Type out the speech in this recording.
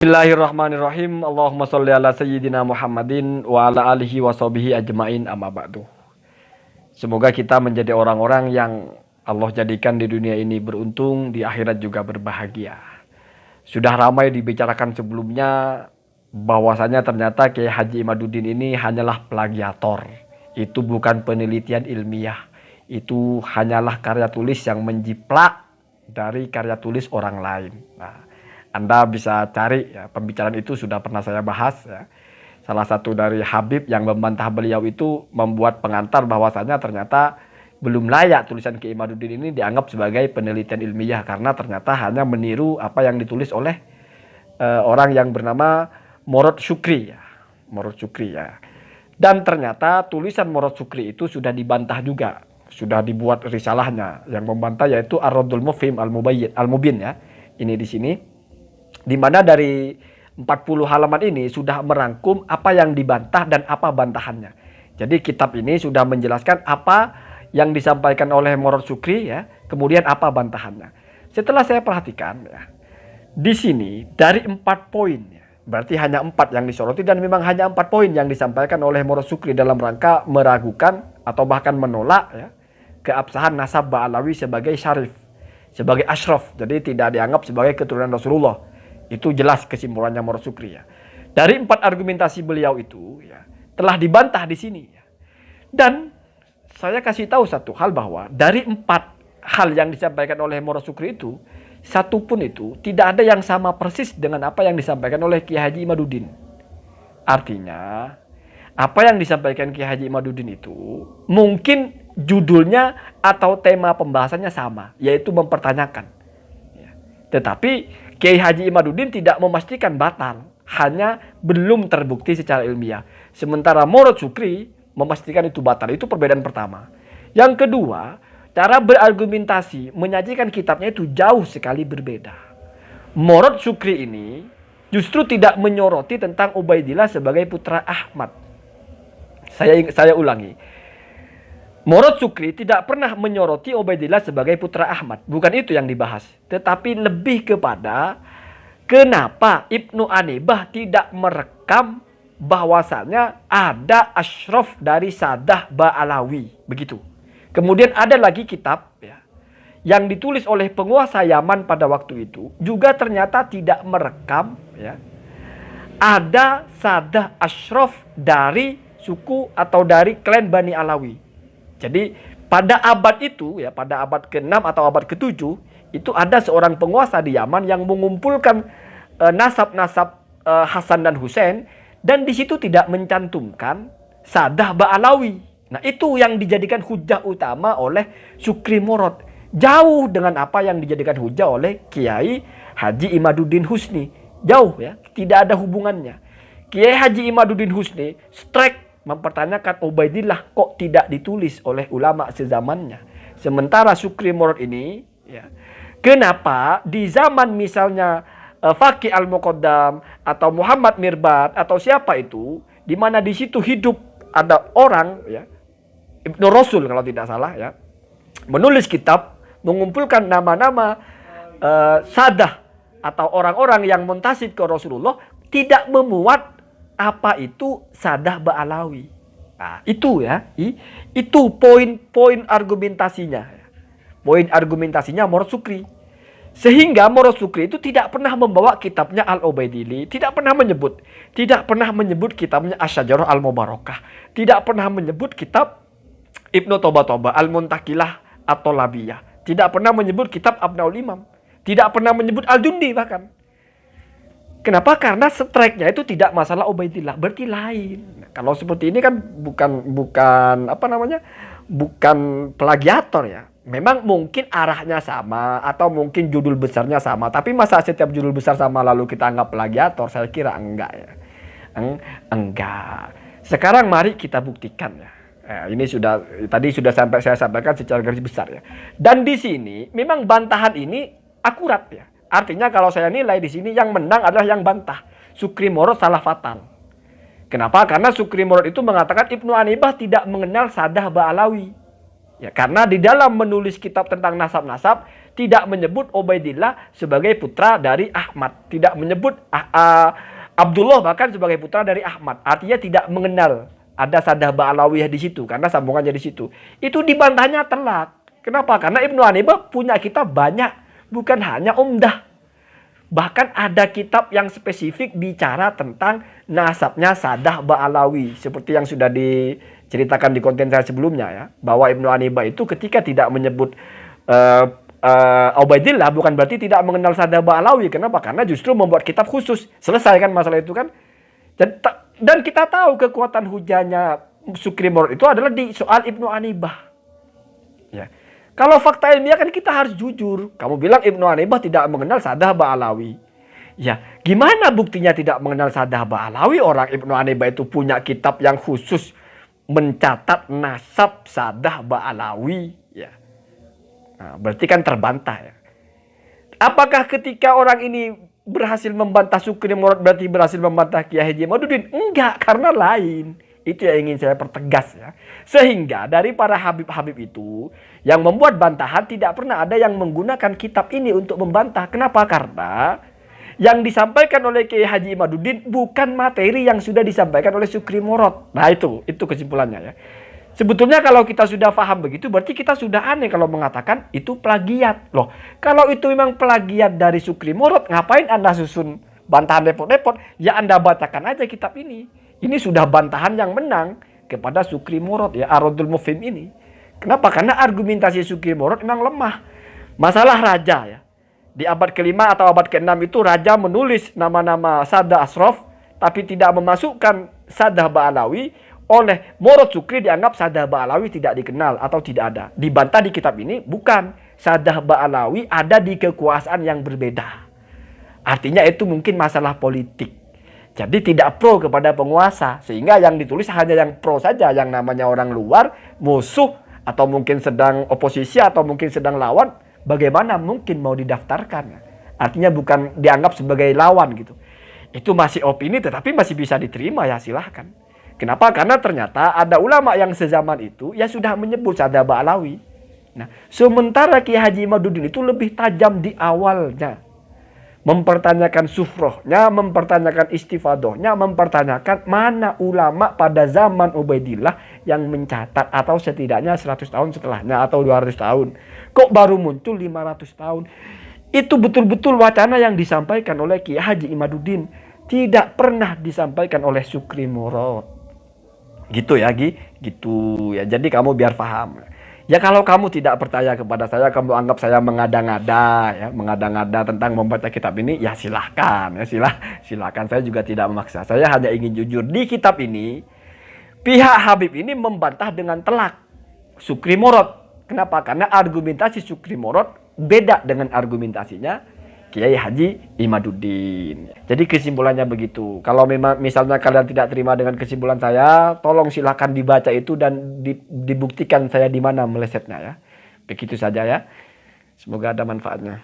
Bismillahirrahmanirrahim. Allahumma sholli ala sayyidina Muhammadin wa ala alihi wa sahbihi ajmain amma ba'du. Semoga kita menjadi orang-orang yang Allah jadikan di dunia ini beruntung, di akhirat juga berbahagia. Sudah ramai dibicarakan sebelumnya bahwasanya ternyata Kiai Haji Imaduddin ini hanyalah plagiator. Itu bukan penelitian ilmiah. Itu hanyalah karya tulis yang menjiplak dari karya tulis orang lain. Nah, Anda bisa cari ya, pembicaraan itu sudah pernah saya bahas ya. Salah satu dari Habib yang membantah beliau itu membuat pengantar bahwasanya ternyata belum layak tulisan Kiai Imaduddin ini dianggap sebagai penelitian ilmiah karena ternyata hanya meniru apa yang ditulis oleh orang yang bernama Morod Syukri ya. Morod Syukri ya. Dan ternyata tulisan Morod Syukri itu sudah dibantah juga, sudah dibuat risalahnya yang membantah yaitu Ar-Raddul Mufhim Al-Mubin ya. Ini di sini. Di mana dari 40 halaman ini sudah merangkum apa yang dibantah dan apa bantahannya. Jadi kitab ini sudah menjelaskan apa yang disampaikan oleh Morod Syukri ya, kemudian apa bantahannya. Setelah saya perhatikan ya, di sini dari 4 poin ya, berarti hanya 4 yang disoroti dan memang hanya 4 poin yang disampaikan oleh Morod Syukri dalam rangka meragukan atau bahkan menolak ya, keabsahan nasab Ba'alawi sebagai syarif, sebagai asyraf. Jadi tidak dianggap sebagai keturunan Rasulullah. Itu jelas kesimpulannya Morod Syukri ya. Dari 4 argumentasi beliau itu ya, telah dibantah di sini ya. Dan saya kasih tahu satu hal bahwa dari 4 hal yang disampaikan oleh Morod Syukri itu, satu pun itu tidak ada yang sama persis dengan apa yang disampaikan oleh Kiai Haji Imaduddin. Artinya, apa yang disampaikan Kiai Haji Imaduddin itu mungkin judulnya atau tema pembahasannya sama, yaitu mempertanyakan. Tetapi Kiai Haji Imaduddin tidak memastikan batal, hanya belum terbukti secara ilmiah. Sementara Morod Syukri memastikan itu batal. Itu perbedaan pertama. Yang kedua, cara berargumentasi menyajikan kitabnya itu jauh sekali berbeda. Morod Syukri ini justru tidak menyoroti tentang Ubaidillah sebagai putra Ahmad. Saya ulangi. Morod Syukri tidak pernah menyoroti Ubaidillah sebagai putra Ahmad. Bukan itu yang dibahas. Tetapi lebih kepada kenapa Ibnu Anibah tidak merekam bahwasannya ada asyraf dari Sadah Ba'alawi. Begitu. Kemudian ada lagi kitab ya, yang ditulis oleh penguasa Yaman pada waktu itu. Juga ternyata tidak merekam ya, ada Sadah asyraf dari suku atau dari klan Bani Alawi. Jadi pada abad itu ya, pada abad ke-6 atau abad ke-7 itu ada seorang penguasa di Yaman yang mengumpulkan nasab-nasab Hasan dan Husain dan di situ tidak mencantumkan Sadah Ba'alawi. Nah, itu yang dijadikan hujah utama oleh Syukri Morod. Jauh dengan apa yang dijadikan hujah oleh Kiai Haji Imaduddin Husni. Jauh ya, tidak ada hubungannya. Kiai Haji Imaduddin Husni strike mempertanyakan Ubaidillah kok tidak ditulis oleh ulama sezamannya. Sementara Syukri Morod ini ya, kenapa di zaman misalnya Faqih Al-Muqaddam atau Muhammad Mirbat atau siapa itu, di mana di situ hidup ada orang ya, Ibnu Rasul kalau tidak salah ya, menulis kitab mengumpulkan nama-nama sadah atau orang-orang yang muntasib ke Rasulullah, tidak memuat apa itu Sadah Ba'alawi. Nah, itu ya, itu poin-poin argumentasinya. Poin argumentasinya Morod Syukri. Sehingga Morod Syukri itu tidak pernah membawa kitabnya Al-Ubaidili, tidak pernah menyebut kitabnya Asy-Syajarah Al-Mubarakah, tidak pernah menyebut kitab Ibnu Toba Al-Muntakilah atau Labiyah, tidak pernah menyebut kitab Abnaul Imam, tidak pernah menyebut Al-Jundi bahkan. Kenapa? Karena strike-nya itu tidak masalah Ubaidillah, berarti lain. Kalau seperti ini kan bukan apa namanya? Bukan plagiator ya. Memang mungkin arahnya sama atau mungkin judul besarnya sama, tapi masa setiap judul besar sama lalu kita anggap plagiator? Saya kira enggak ya. Enggak. Sekarang mari kita buktikan ya. Ini tadi sudah saya sampaikan secara garis besar ya. Dan di sini memang bantahan ini akurat ya. Artinya kalau saya nilai di sini yang menang adalah yang bantah. Syukri Morod salah fatal. Kenapa? Karena Syukri Morod itu mengatakan Ibnu Anibah tidak mengenal Sadah Ba'alawi. Ya, karena di dalam menulis kitab tentang nasab-nasab tidak menyebut Ubaidillah sebagai putra dari Ahmad, tidak menyebut Abdullah bahkan sebagai putra dari Ahmad. Artinya tidak mengenal ada Sadah Ba'alawiyah di situ karena sambungannya di situ. Itu dibantahnya telak. Kenapa? Karena Ibnu Hanibah punya kitab banyak, bukan hanya Umdah. Bahkan ada kitab yang spesifik bicara tentang nasabnya Sadah Ba'alawi. Seperti yang sudah diceritakan di konten saya sebelumnya ya. Bahwa Ibnu Hanibah itu ketika tidak menyebut Ubaidillah bukan berarti tidak mengenal Sadah Ba'alawi. Kenapa? Karena justru membuat kitab khusus. Selesai kan masalah itu kan. Dan kita tahu kekuatan hujahnya Sukri Murad itu adalah di soal Ibnu Hanibah. Ya. Kalau fakta ilmiah kan kita harus jujur. Kamu bilang Ibnu Hanibah tidak mengenal Sadah Ba'alawi. Ya, gimana buktinya tidak mengenal Sadah Ba'alawi? Orang Ibnu Hanibah itu punya kitab yang khusus mencatat nasab Sadah Ba'alawi. Ya. Nah, berarti kan terbantah ya. Apakah ketika orang ini berhasil membantah Sukri Murad berarti berhasil membantah Kiai Haji Imaduddin? Enggak, karena lain. Itu yang ingin saya pertegas ya. Sehingga dari para Habib-Habib itu yang membuat bantahan tidak pernah ada yang menggunakan kitab ini untuk membantah. Kenapa? Karena yang disampaikan oleh Kiai Haji Imaduddin bukan materi yang sudah disampaikan oleh Sukri Murad. Nah itu kesimpulannya ya. Sebetulnya kalau kita sudah paham begitu berarti kita sudah aneh kalau mengatakan itu plagiat. Loh, kalau itu memang plagiat dari Sukri Murad, ngapain Anda susun bantahan repot-repot? Ya Anda bacakan aja kitab ini. Ini sudah bantahan yang menang kepada Sukri Murad ya, Ar-Raddul Mufhim ini. Kenapa? Karena argumentasi Sukri Murad memang lemah. Masalah raja ya. Di abad ke-5 atau abad ke-6 itu raja menulis nama-nama Sadah Ashraf tapi tidak memasukkan Sadah Ba'alawi. Oleh Murad Sukri dianggap Sadah Ba'alawi tidak dikenal atau tidak ada. Dibantah di kitab ini bukan. Sadah Ba'alawi ada di kekuasaan yang berbeda. Artinya itu mungkin masalah politik. Jadi tidak pro kepada penguasa. Sehingga yang ditulis hanya yang pro saja. Yang namanya orang luar, musuh, atau mungkin sedang oposisi, atau mungkin sedang lawan. Bagaimana mungkin mau didaftarkan? Artinya bukan dianggap sebagai lawan gitu. Itu masih opini tetapi masih bisa diterima ya silahkan. Kenapa? Karena ternyata ada ulama yang sezaman itu ya sudah menyebut Sadah Ba'alawi. Nah, sementara Kiai Haji Imaduddin itu lebih tajam di awalnya. Mempertanyakan sufrohnya, mempertanyakan istifadohnya, mempertanyakan mana ulama pada zaman Ubaidillah yang mencatat atau setidaknya 100 tahun setelahnya atau 200 tahun. Kok baru muncul 500 tahun? Itu betul-betul wacana yang disampaikan oleh Kiai Haji Imaduddin. Tidak pernah disampaikan oleh Sukri Murad. Gitu ya, gitu ya. Jadi kamu biar paham. Ya kalau kamu tidak percaya kepada saya, kamu anggap saya mengada-ngada ya, mengada-ngada tentang membaca kitab ini, ya silahkan ya, silahkan. Saya juga tidak memaksa. Saya hanya ingin jujur di kitab ini. Pihak Habib ini membantah dengan telak Sukri Murad. Kenapa? Karena argumentasi Sukri Murad beda dengan argumentasinya Kiai Haji Imaduddin. Jadi kesimpulannya begitu. Kalau memang misalnya kalian tidak terima dengan kesimpulan saya, tolong silahkan dibaca itu dan dibuktikan saya di mana melesetnya ya. Begitu saja ya. Semoga ada manfaatnya.